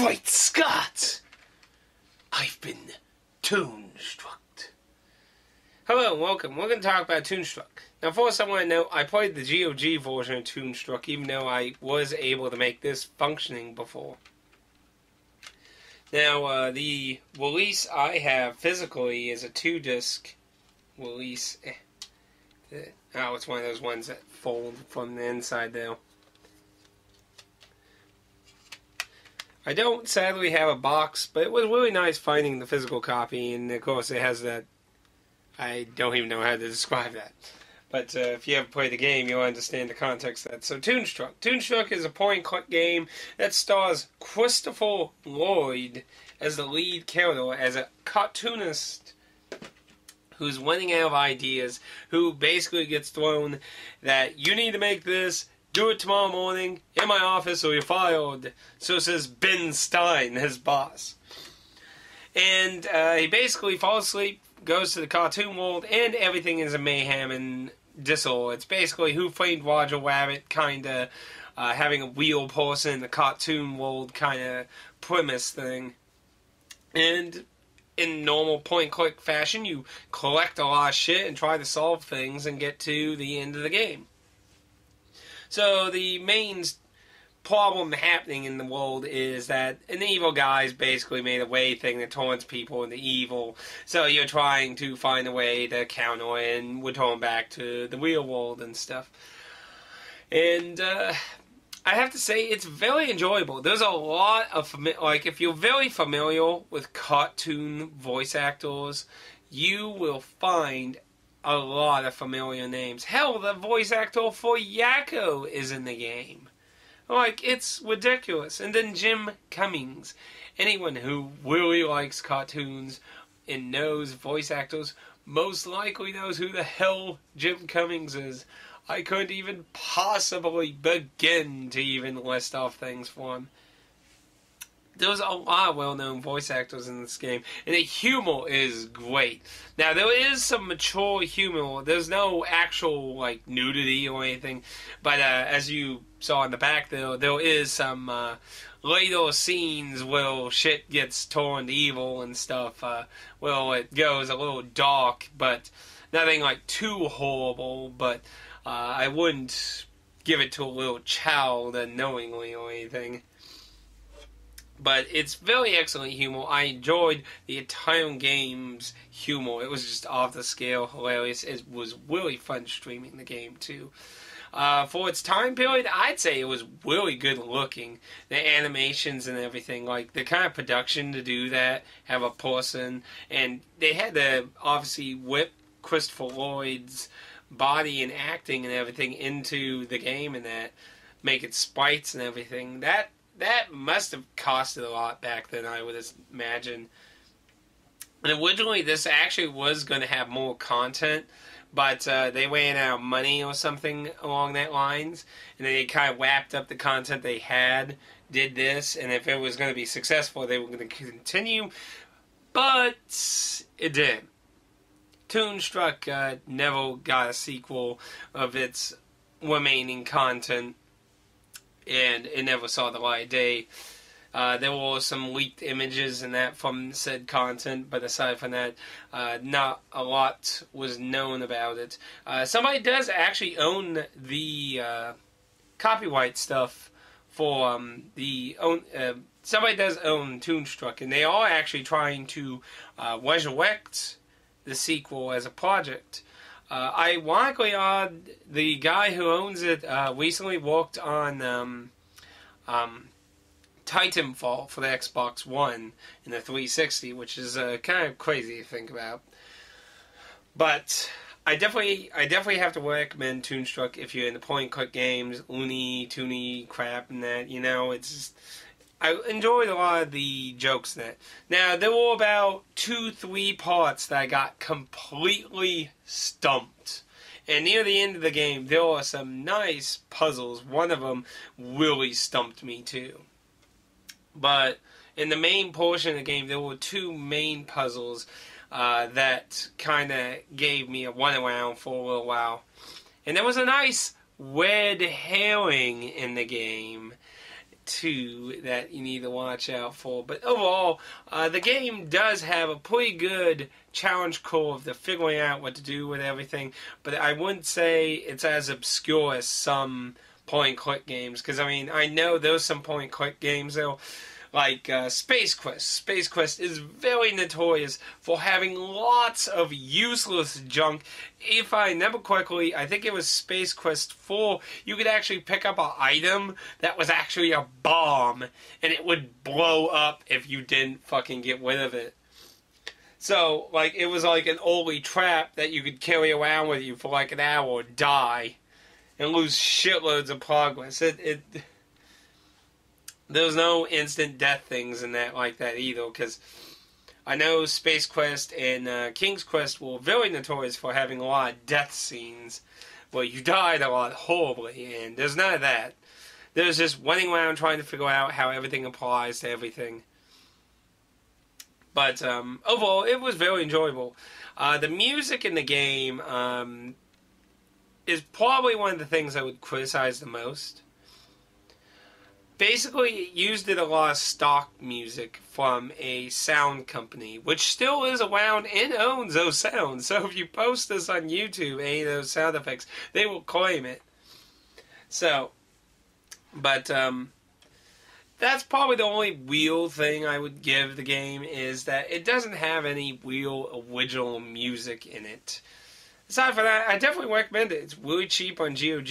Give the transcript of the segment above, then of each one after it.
Great Scott! I've been Toonstuck. Hello and welcome. We're going to talk about Toonstuck. Now, first I want to note, I played the GOG version of Toonstuck, even though I was able to make this functioning before. Now, the release I have physically is a 2-disc release. Oh, it's one of those ones that fold from the inside, though. I don't sadly have a box, but it was really nice finding the physical copy, and of course it has that. I don't even know how to describe that. But if you ever play the game, you'll understand the context of that. So, Toonstuck. Toonstuck is a point-and-click game that stars Christopher Lloyd as the lead character, as a cartoonist who's running out of ideas, who basically gets thrown that you need to make this, do it tomorrow morning in my office or you're fired. So says Ben Stein, his boss. And he basically falls asleep, goes to the cartoon world, and everything is a mayhem and disorder. It's basically Who Framed Roger Rabbit, kind of having a real person in the cartoon world kind of premise thing. And in normal point-click fashion, you collect a lot of shit and try to solve things and get to the end of the game. So the main problem happening in the world is that an evil guy's basically made a way thing that turns people into evil. So you're trying to find a way to counter and return back to the real world and stuff. And I have to say, it's very enjoyable. There's a lot of if you're very familiar with cartoon voice actors, you will find a lot of familiar names. Hell, the voice actor for Yakko is in the game. It's ridiculous. And then Jim Cummings. Anyone who really likes cartoons and knows voice actors most likely knows who the hell Jim Cummings is. I couldn't even possibly begin to even list off things for him. There's a lot of well-known voice actors in this game, and the humor is great. Now, there is some mature humor. There's no actual, nudity or anything, but as you saw in the back there is some later scenes where shit gets turned evil and stuff. It goes a little dark, but nothing, too horrible, but I wouldn't give it to a little child unknowingly or anything. But it's very excellent humor. I enjoyed the entire game's humor. It was just off the scale, hilarious. It was really fun streaming the game, too. For its time period, I'd say it was really good looking. The animations and everything, the kind of production to do that, have a person, and they had to obviously whip Christopher Lloyd's body and acting and everything into the game and that, make it sprites and everything. That must have costed a lot back then, I would imagine. And originally, this actually was going to have more content, but they ran out of money or something along that lines, and they kind of wrapped up the content they had, did this, and if it was going to be successful, they were going to continue, but it didn't. Toonstuck never got a sequel of its remaining content, and it never saw the light of day. There were some leaked images and that from said content, but aside from that, not a lot was known about it. Somebody does actually own the copyright stuff for somebody does own Toonstuck, and they are actually trying to resurrect the sequel as a project. Ironically, the guy who owns it recently worked on Titanfall for the Xbox One and the 360, which is kind of crazy to think about. But I definitely have to recommend Toonstuck if you're into point-and-click games, loony, toony crap, and that. It's just, I enjoyed a lot of the jokes in it. Now, there were about 2-3 parts that I got completely stumped. And near the end of the game, there were some nice puzzles. One of them really stumped me, too. But in the main portion of the game, there were 2 main puzzles that kind of gave me a runaround for a little while. And there was a nice red herring in the game. two that you need to watch out for. But overall, the game does have a pretty good challenge curve to figuring out what to do with everything. But I wouldn't say it's as obscure as some point-and-click games. Because, I mean, I know there's some point-and-click games, though. Like Space Quest. Space Quest is very notorious for having lots of useless junk. If I remember correctly, I think it was Space Quest 4, you could actually pick up an item that was actually a bomb, and it would blow up if you didn't fucking get rid of it. So, like, it was like an oily trap that you could carry around with you for like an hour or die, and lose shitloads of progress. There's no instant death things in that like that either, because I know Space Quest and King's Quest were very notorious for having a lot of death scenes where you died a lot horribly, and there's none of that. There's just running around trying to figure out how everything applies to everything. But overall, it was very enjoyable. The music in the game is probably one of the things I would criticize the most. Basically, it used a lot of stock music from a sound company, which still is around and owns those sounds. So if you post this on YouTube, any of those sound effects, they will claim it. So, but that's probably the only real thing I would give the game, is that it doesn't have any real original music in it. Aside from that, I definitely recommend it. It's really cheap on GOG.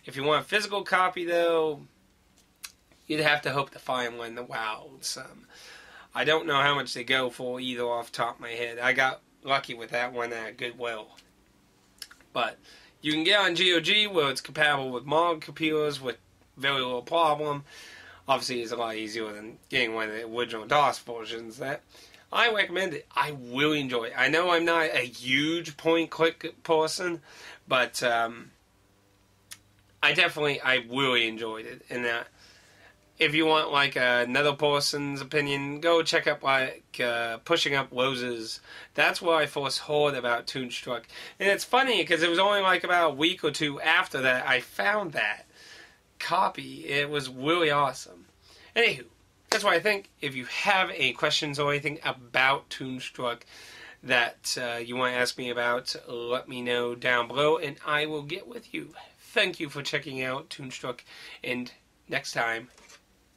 If you want a physical copy, though, you'd have to hope to find one in the wilds. I don't know how much they go for either off the top of my head. I got lucky with that one at Goodwill. But you can get on GOG where it's compatible with modern computers with very little problem. Obviously, it's a lot easier than getting one of the original DOS versions. That I recommend it. I really enjoy it. I know I'm not a huge point-click person, but I really enjoyed it. And if you want, like, another person's opinion, go check out, like, Pushing Up Roses. That's where I first heard about Toonstuck. And it's funny, because it was only, like, about a week or two after that I found that copy. It was really awesome. Anywho, that's why I think if you have any questions or anything about Toonstuck that you want to ask me about, let me know down below, and I will get with you. Thank you for checking out Toonstuck, and next time,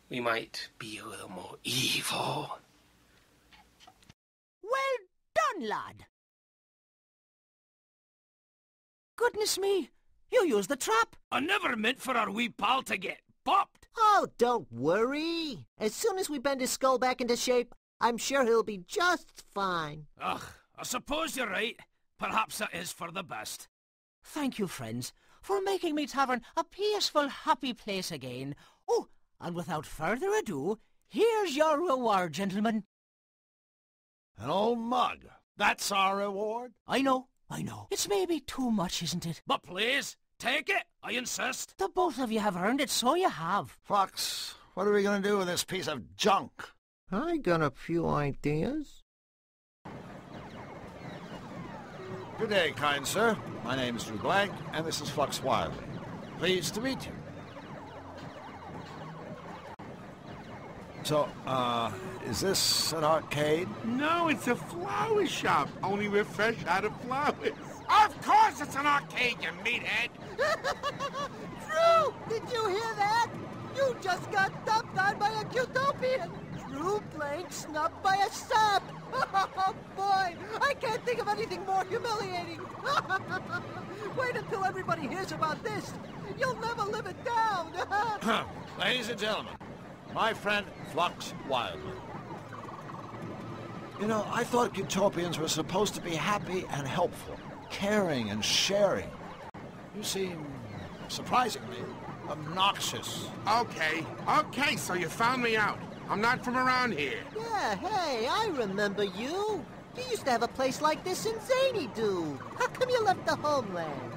we might be a little more evil. Well done, lad. Goodness me, you used the trap. I never meant for our wee pal to get popped. Oh, don't worry. As soon as we bend his skull back into shape, I'm sure he'll be just fine. Ugh, I suppose you're right. Perhaps that is for the best. Thank you, friends, for making me tavern a peaceful, happy place again. Oh, and without further ado, here's your reward, gentlemen. An old mug. That's our reward? I know. It's maybe too much, isn't it? But please, take it. I insist. The both of you have earned it, so you have. Fox, what are we going to do with this piece of junk? I got a few ideas. Good day, kind sir. My name is Drew Blank, and this is Fox Wiley. Pleased to meet you. So, is this an arcade? No, it's a flower shop. Only we're fresh out of flowers. Of course it's an arcade, you meathead. Drew, did you hear that? You just got dumped on by a Cutopian. Drew Blank snubbed by a sap. Oh, boy, I can't think of anything more humiliating. Wait until everybody hears about this. You'll never live it down. Ladies and gentlemen, my friend Fox Wiley. You know, I thought Utopians were supposed to be happy and helpful, caring and sharing. You seem, surprisingly, obnoxious. Okay, so you found me out. I'm not from around here. Yeah, hey, I remember you. You used to have a place like this in Zany Do. How come you left the homeland?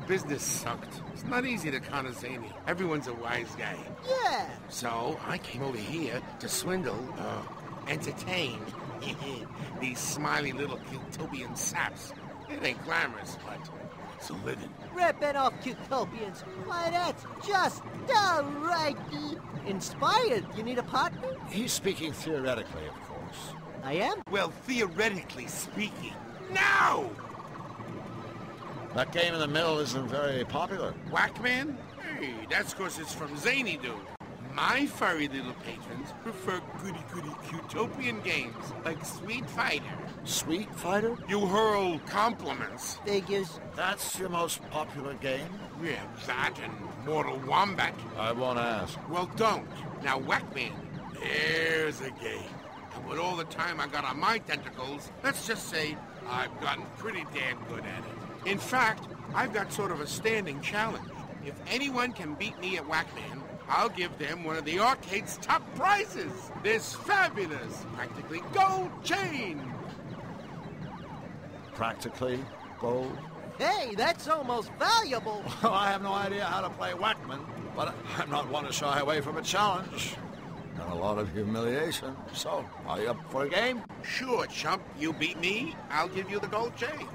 Business sucked. It's not easy to counter Zany. Everyone's a wise guy. Yeah. So I came over here to swindle, entertain these smiley little Utopian saps. It ain't glamorous, but It's a living. Ripping off Cutopians. Why, that's just downright inspired. You need a partner? He's speaking theoretically, of course. I am? Well, theoretically speaking. Now! That game in the middle isn't very popular. Whackman? Hey, that's 'cause it's from Zany Dude. My furry little patrons prefer goody-goody Cutopian games like Sweet Fighter. Sweet Fighter? You hurl compliments. Figures. That's your most popular game? Yeah, that and Mortal Wombat. I won't ask. Well, don't. Now, Whackman, there's a game. And with all the time I got on my tentacles, let's just say I've gotten pretty damn good at it. In fact, I've got sort of a standing challenge. If anyone can beat me at Whackman, I'll give them one of the arcade's top prizes. This fabulous, practically gold chain. Practically gold? Hey, that's almost valuable. Well, I have no idea how to play Whackman, but I'm not one to shy away from a challenge. And a lot of humiliation. So, are you up for a game? Sure, chump. You beat me, I'll give you the gold chain.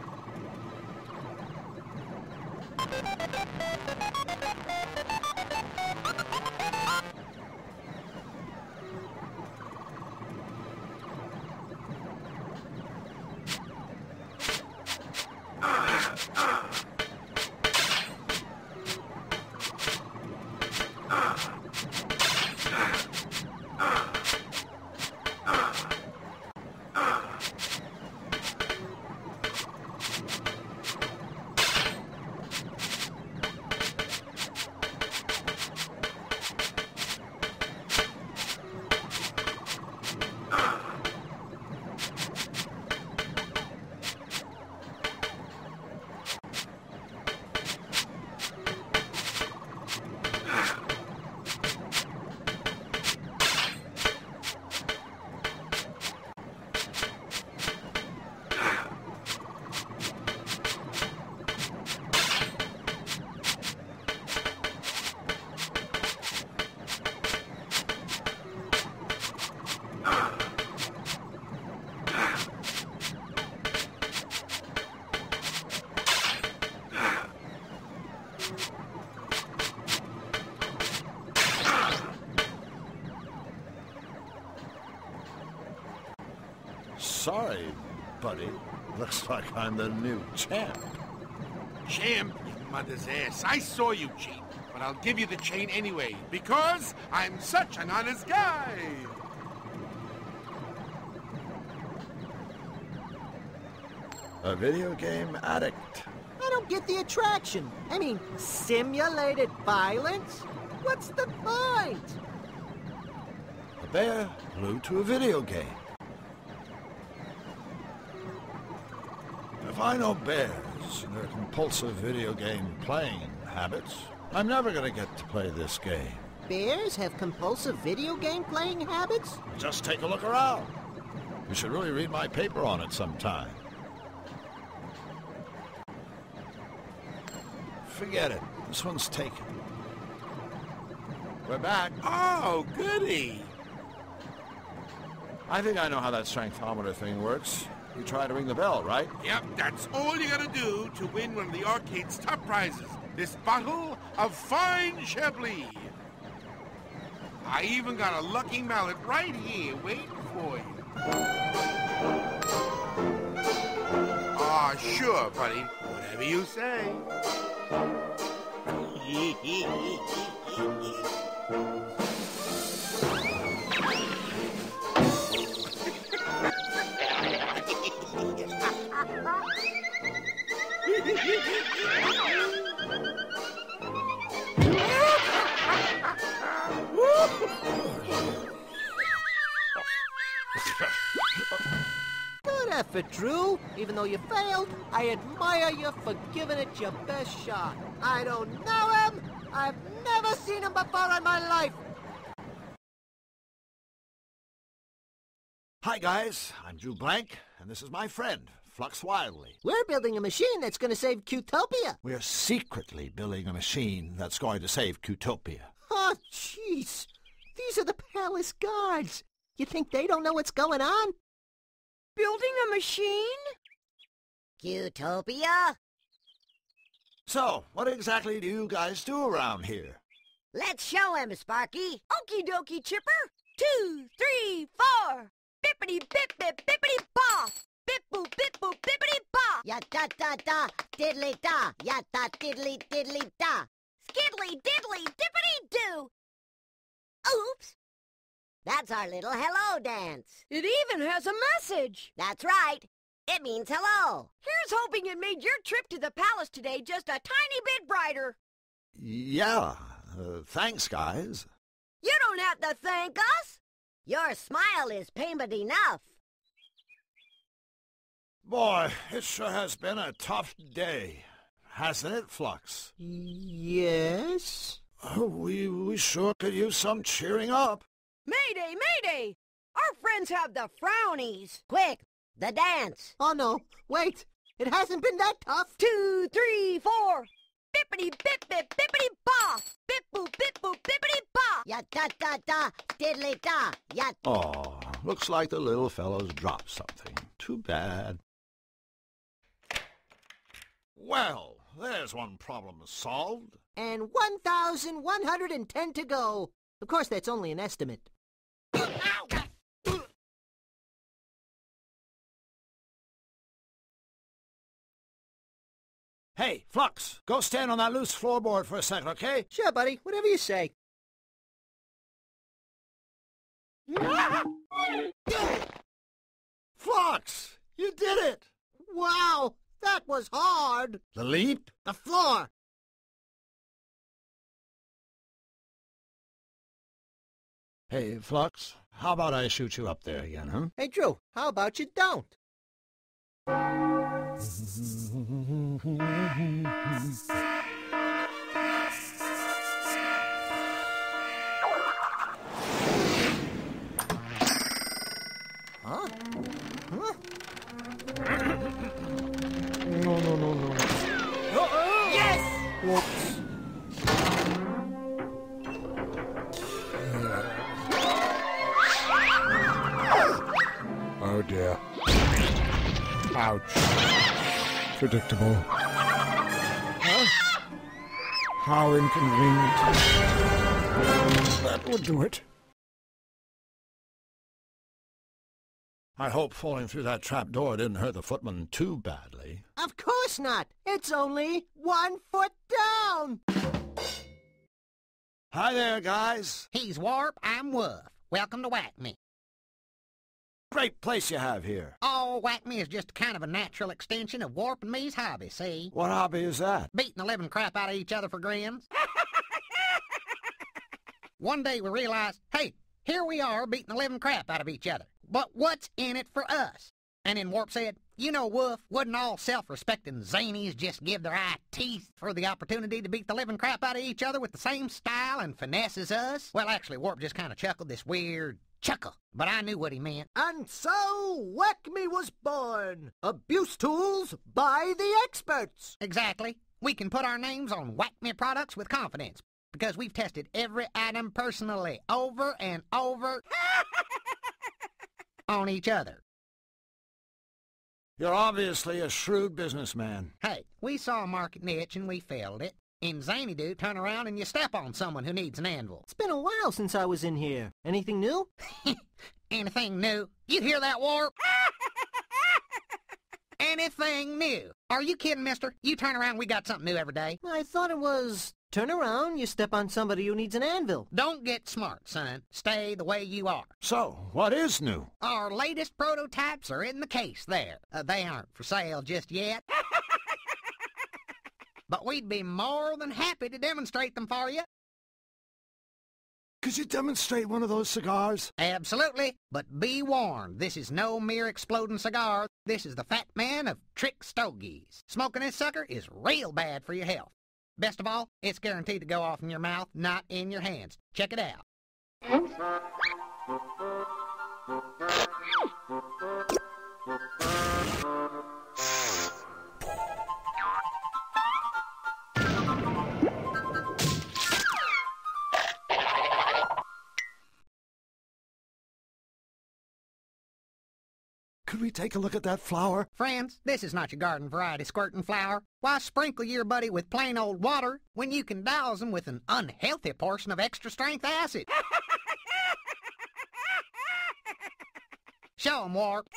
Sorry, buddy. Looks like I'm the new champ. Champ, your mother's ass. I saw you cheat, but I'll give you the chain anyway, because I'm such an honest guy. A video game addict. I don't get the attraction. I mean, simulated violence? What's the point? A bear glued to a video game. If I know bears and their compulsive video game playing habits, I'm never going to get to play this game. Bears have compulsive video game playing habits? Just take a look around. You should really read my paper on it sometime. Forget it. This one's taken. We're back. Oh, goody. I think I know how that strengthometer thing works. You try to ring the bell, right? Yep, that's all you gotta do to win one of the arcade's top prizes. This bottle of fine Chablis. I even got a lucky mallet right here waiting for you. Aw, sure, buddy. Whatever you say. Good effort, Drew. Even though you failed, I admire you for giving it your best shot. I don't know him. I've never seen him before in my life. Hi, guys. I'm Drew Blank, and this is my friend, Flux Wildly. We're building a machine that's going to save Cutopia. We're secretly building a machine that's going to save Cutopia. Oh, jeez. These are the palace guards. You think they don't know what's going on? Building a machine? Cutopia? So, what exactly do you guys do around here? Let's show him, Sparky. Okie dokie, Chipper. 2, 3, 4. Bippity bip bip bippity bop. Bip boop bip boop bippity bop. Ya da da da, diddly da. Ya da diddly diddly da. Skiddly diddly dippity doo. Oops. That's our little hello dance. It even has a message. That's right. It means hello. Here's hoping it made your trip to the palace today just a tiny bit brighter. Yeah, thanks, guys. You don't have to thank us. Your smile is payment enough. Boy, it sure has been a tough day, hasn't it, Flux? Yes? We sure could use some cheering up. Mayday, mayday! Our friends have the frownies. Quick, the dance. Oh, no. Wait. It hasn't been that tough. 2, 3, 4. Bippity bip bip bippity bop. Bip boop bippity bop. Ya da da da, diddly da. Ya. Oh, looks like the little fellow's dropped something. Too bad. Well, there's one problem solved. And 1,110 to go. Of course, that's only an estimate. Hey, Flux, go stand on that loose floorboard for a second, okay? Sure, buddy. Whatever you say. Flux, you did it! Wow, that was hard. The leap? The floor. Hey, Flux, how about I shoot you up there again, huh? Hey, Drew, how about you don't? Huh? Huh? No. Yes! Whoops. Oh dear. Ouch. Predictable. Huh? How inconvenient. That would do it. I hope falling through that trap door didn't hurt the footman too badly. Of course not. It's only 1 foot down. Hi there, guys. He's Warp, I'm Woof. Welcome to Whack Me. Great place you have here. Oh, Whack Me is just kind of a natural extension of Warp and me's hobby, see? What hobby is that? Beating the living crap out of each other for grins. One day we realized, hey, here we are beating the living crap out of each other. But what's in it for us? And then Warp said, you know, Woof, wouldn't all self-respecting zanies just give their eye teeth for the opportunity to beat the living crap out of each other with the same style and finesse as us? Well, actually, Warp just kind of chuckled this weird chuckle, but I knew what he meant. And so, Whack Me was born. Abuse tools by the experts. Exactly. We can put our names on Whack Me products with confidence because we've tested every item personally over and over on each other. You're obviously a shrewd businessman. Hey, we saw a market niche and we filled it. In Zany Do, turn around and you step on someone who needs an anvil. It's been a while since I was in here. Anything new? Anything new? You hear that, Warp? Anything new? Are you kidding, mister? You turn around, we got something new every day. I thought it was turn around, you step on somebody who needs an anvil. Don't get smart, son. Stay the way you are. So, what is new? Our latest prototypes are in the case there. They aren't for sale just yet. But we'd be more than happy to demonstrate them for you. Could you demonstrate one of those cigars? Absolutely, but be warned, this is no mere exploding cigar. This is the Fat Man of Trick Stogies. Smoking this sucker is real bad for your health. Best of all, it's guaranteed to go off in your mouth, not in your hands. Check it out. Could we take a look at that flower? Friends, this is not your garden variety squirting flower. Why sprinkle your buddy with plain old water when you can douse him with an unhealthy portion of extra strength acid? Show 'em, Warp.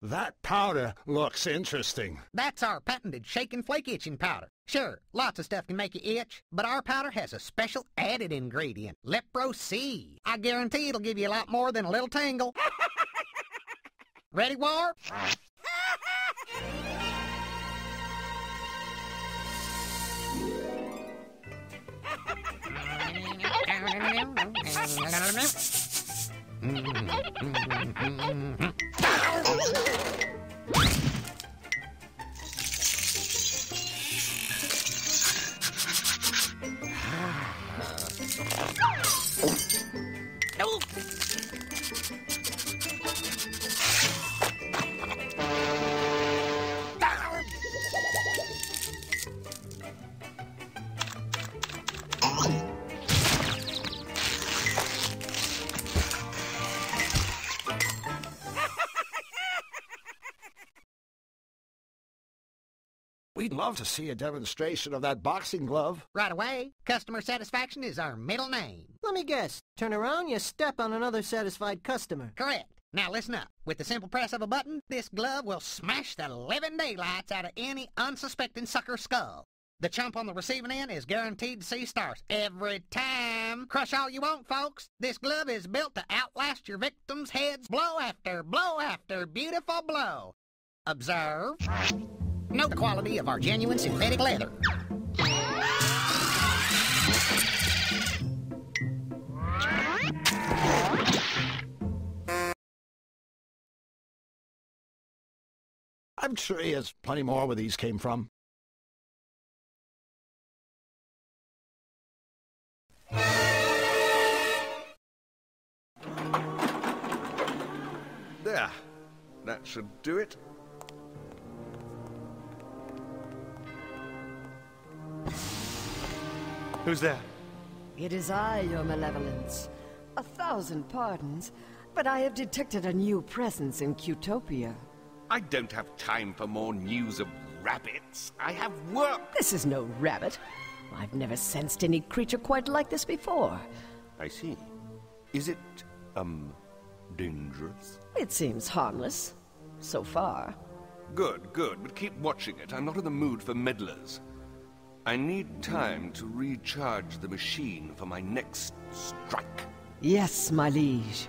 That powder looks interesting. That's our patented shake and flake itching powder. Sure, lots of stuff can make you itch, but our powder has a special added ingredient, Lepro-C. I guarantee it'll give you a lot more than a little tingle. Ready, Warp? We'd love to see a demonstration of that boxing glove. Right away. Customer satisfaction is our middle name. Let me guess. Turn around, you step on another satisfied customer. Correct. Now listen up. With the simple press of a button, this glove will smash the living daylights out of any unsuspecting sucker skull. The chump on the receiving end is guaranteed to see stars every time. Crush all you want, folks. This glove is built to outlast your victims' heads blow after beautiful blow. Observe. Note the quality of our genuine synthetic leather. I'm sure he has plenty more where these came from. There. That should do it. Who's there? It is I, your malevolence. 1,000 pardons, but I have detected a new presence in Qtopia. I don't have time for more news of rabbits. I have work. This is no rabbit. I've never sensed any creature quite like this before. I see. Is it, dangerous? It seems harmless. So far. Good, but keep watching it. I'm not in the mood for meddlers. I need time to recharge the machine for my next strike. Yes, my liege.